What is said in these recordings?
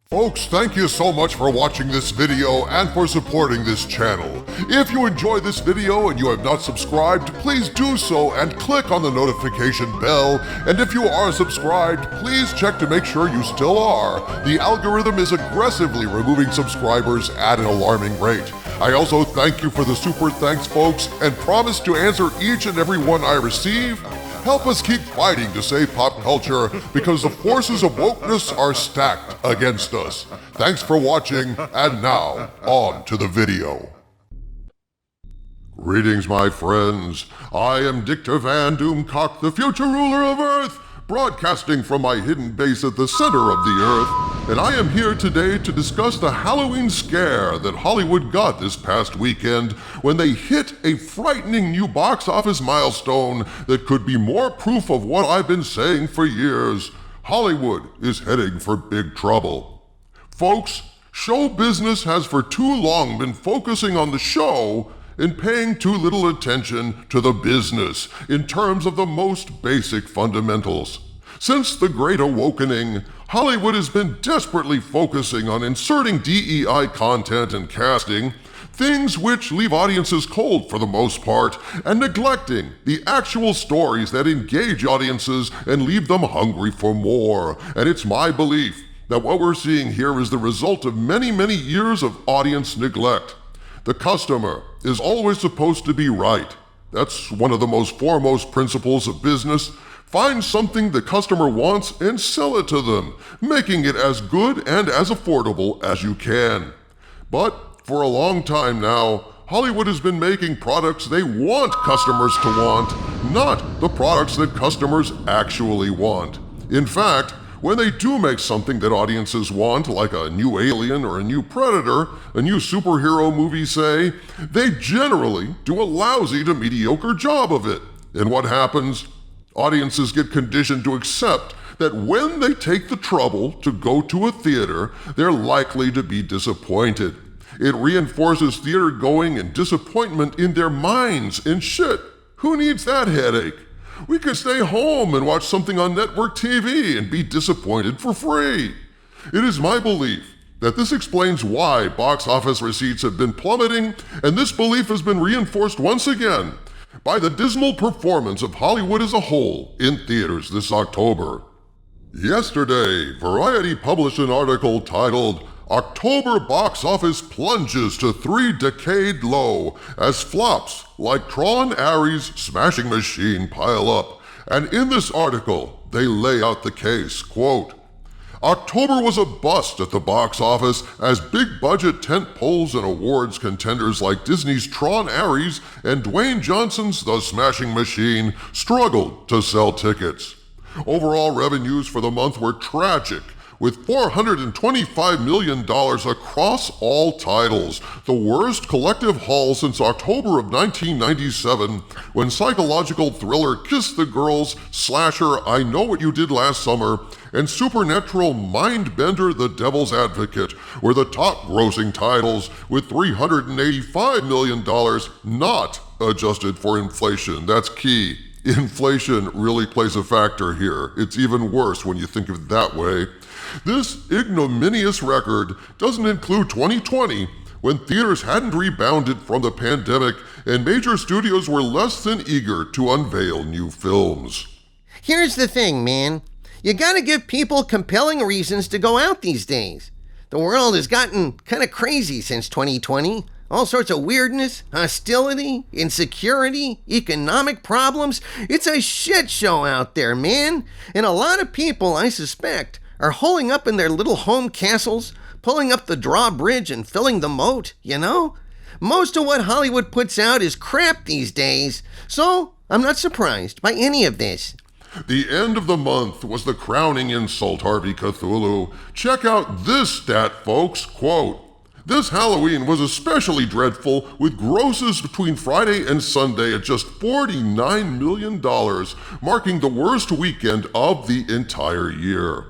Folks, thank you so much for watching this video and for supporting this channel. If you enjoyed this video and you have not subscribed, please do so and click on the notification bell. And if you are subscribed, please check to make sure you still are. The algorithm is aggressively removing subscribers at an alarming rate. I also thank you for the super thanks, folks, and promise to answer each and every one I receive. Help us keep fighting to save pop culture because the forces of wokeness are stacked against us. Thanks for watching, and now, on to the video. Greetings, my friends. I am Dictor Van Doomcock, the future ruler of Earth, broadcasting from my hidden base at the center of the Earth, and I am here today to discuss the Halloween scare that Hollywood got this past weekend when they hit a frightening new box office milestone that could be more proof of what I've been saying for years. Hollywood is heading for big trouble. Folks, show business has for too long been focusing on the show and paying too little attention to the business in terms of the most basic fundamentals. Since the Great Awakening, Hollywood has been desperately focusing on inserting DEI content and casting, things which leave audiences cold for the most part, and neglecting the actual stories that engage audiences and leave them hungry for more. And it's my belief that what we're seeing here is the result of many, many years of audience neglect. The customer is always supposed to be right. That's one of the most foremost principles of business. Find something the customer wants and sell it to them, making it as good and as affordable as you can. But for a long time now, Hollywood has been making products they want customers to want, not the products that customers actually want. In fact, when they do make something that audiences want, like a new Alien or a new Predator, a new superhero movie, say, they generally do a lousy to mediocre job of it. And what happens? Audiences get conditioned to accept that when they take the trouble to go to a theater, they're likely to be disappointed. It reinforces theater going and disappointment in their minds, and shit, who needs that headache? We can stay home and watch something on network TV and be disappointed for free. It is my belief that this explains why box office receipts have been plummeting, and this belief has been reinforced once again by the dismal performance of Hollywood as a whole in theaters this October. Yesterday, Variety published an article titled, "October Box Office Plunges to 3-Decade Low as Flops like Tron Ares Smashing Machine pile up." And in this article, they lay out the case, quote, "October was a bust at the box office as big-budget tentpoles and awards contenders like Disney's Tron Ares and Dwayne Johnson's The Smashing Machine struggled to sell tickets. Overall revenues for the month were tragic, with $425 million across all titles, the worst collective haul since October of 1997, when psychological thriller Kiss the Girls, slasher I Know What You Did Last Summer, and supernatural mind-bender The Devil's Advocate were the top-grossing titles, with $385 million not adjusted for inflation. That's key. Inflation really plays a factor here. It's even worse when you think of it that way. This ignominious record doesn't include 2020, when theaters hadn't rebounded from the pandemic and major studios were less than eager to unveil new films. Here's the thing, man. You gotta give people compelling reasons to go out these days. The world has gotten kind of crazy since 2020. All sorts of weirdness, hostility, insecurity, economic problems. It's a shit show out there, man. And a lot of people, I suspect, are holing up in their little home castles, pulling up the drawbridge and filling the moat, you know? Most of what Hollywood puts out is crap these days, so I'm not surprised by any of this. The end of the month was the crowning insult, Harvey Cthulhu. Check out this stat, folks. Quote, "This Halloween was especially dreadful, with grosses between Friday and Sunday at just $49 million, marking the worst weekend of the entire year."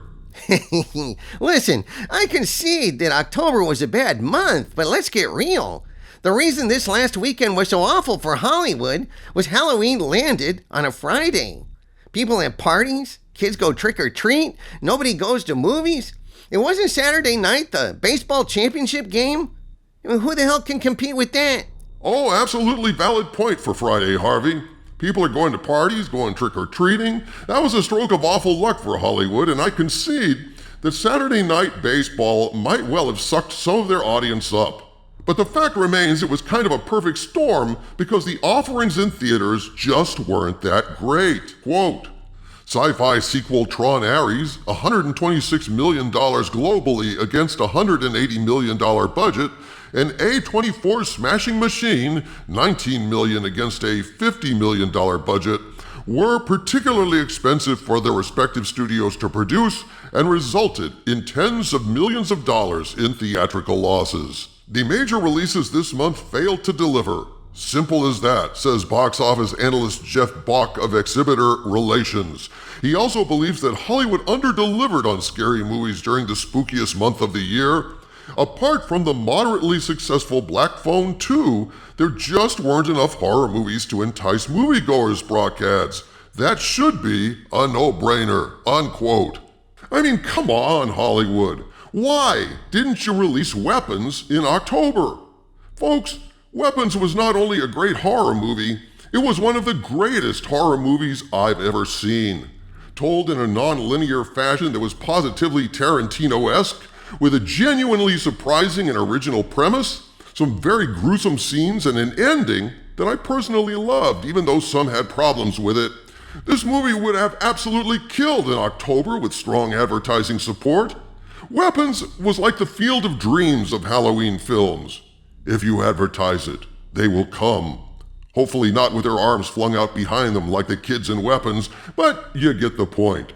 Listen, I concede that October was a bad month, but let's get real. The reason this last weekend was so awful for Hollywood was Halloween landed on a Friday. People have parties, kids go trick or treat, nobody goes to movies. It wasn't Saturday night the baseball championship game? I mean, who the hell can compete with that? Oh, absolutely valid point for Friday, Harvey. People are going to parties, going trick-or-treating. That was a stroke of awful luck for Hollywood, and I concede that Saturday night baseball might well have sucked some of their audience up. But the fact remains it was kind of a perfect storm because the offerings in theaters just weren't that great. Quote, sci-fi sequel Tron Ares, $126 million globally against a $180 million budget, and A24 Smashing Machine, $19 million against a $50 million budget, were particularly expensive for their respective studios to produce and resulted in tens of millions of dollars in theatrical losses. The major releases this month failed to deliver. Simple as that, says box office analyst Jeff Bach of Exhibitor Relations. He also believes that Hollywood underdelivered on scary movies during the spookiest month of the year. Apart from the moderately successful Black Phone 2, there just weren't enough horror movies to entice moviegoers, Brock adds. That should be a no-brainer, unquote. I mean, come on, Hollywood. Why didn't you release Weapons in October? Folks, Weapons was not only a great horror movie, it was one of the greatest horror movies I've ever seen. Told in a non-linear fashion that was positively Tarantino-esque, with a genuinely surprising and original premise, some very gruesome scenes, and an ending that I personally loved, even though some had problems with it. This movie would have absolutely killed in October with strong advertising support. Weapons was like the Field of Dreams of Halloween films. If you advertise it, they will come. Hopefully not with their arms flung out behind them like the kids in Weapons, but you get the point.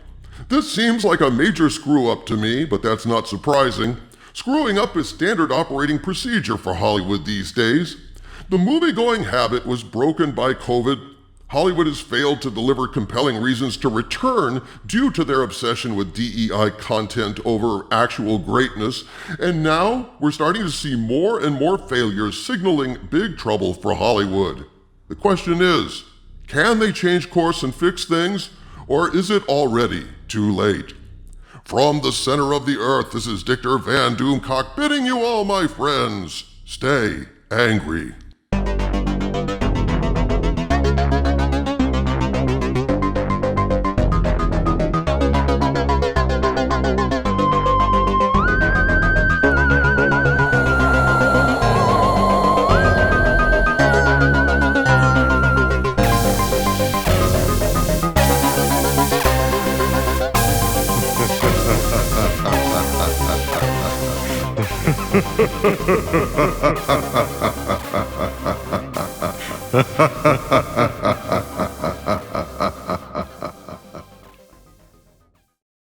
This seems like a major screw-up to me, but that's not surprising. Screwing up is standard operating procedure for Hollywood these days. The movie-going habit was broken by COVID. Hollywood has failed to deliver compelling reasons to return due to their obsession with DEI content over actual greatness, and now we're starting to see more and more failures signaling big trouble for Hollywood. The question is, can they change course and fix things, or is it already too late? From the center of the earth, this is Dictor Van Doomcock bidding you all, my friends, stay angry. Ha ha ha ha ha ha.